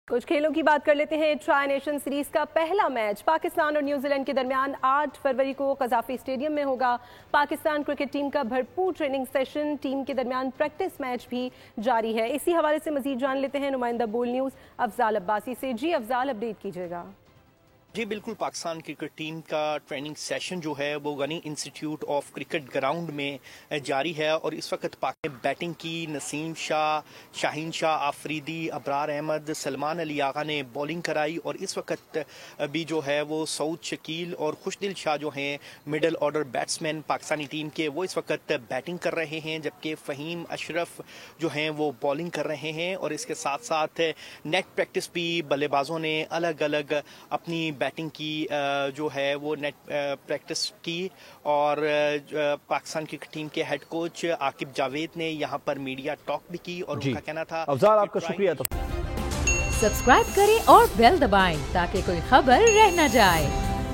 कुछ खेलों की बात कर लेते हैं। ट्राई नेशन सीरीज का पहला मैच पाकिस्तान और न्यूजीलैंड के दरमियान 8 फरवरी को कजाफी स्टेडियम में होगा। पाकिस्तान क्रिकेट टीम का भरपूर ट्रेनिंग सेशन, टीम के दरमियान प्रैक्टिस मैच भी जारी है। इसी हवाले से मजीद जान लेते हैं नुमाइंदा बोल न्यूज़ अफजाल अब्बासी से। जी अफजाल, अपडेट कीजिएगा। जी बिल्कुल, पाकिस्तान क्रिकेट टीम का ट्रेनिंग सेशन जो है वो Ghani institute of cricket ground में जारी है और इस वक्त पाक ने बैटिंग की। नसीम शाह, शाहीन शाह आफरीदी, अबरार अहमद, सलमान अली आगा ने बॉलिंग कराई और इस वक्त भी जो है वो सऊद शकील और खुशदिल शाह जो हैं middle order batsman Pakistani team के, वो इस वक्त बैटिंग कर रहे हैं, जबकि फ़हीम अशरफ जो हैं वो बॉलिंग कर रहे हैं। और इसके साथ साथ नेट प्रैक्टिस भी बल्लेबाजों ने अलग अलग अपनी बैटिंग की जो है वो नेट प्रैक्टिस की। और पाकिस्तान की टीम के हेड कोच आकिब जावेद ने यहाँ पर मीडिया टॉक भी की और उनका कहना था। अफजाल, आपका शुक्रिया। सब्सक्राइब करें और बेल दबाएं ताकि कोई खबर रह न जाए।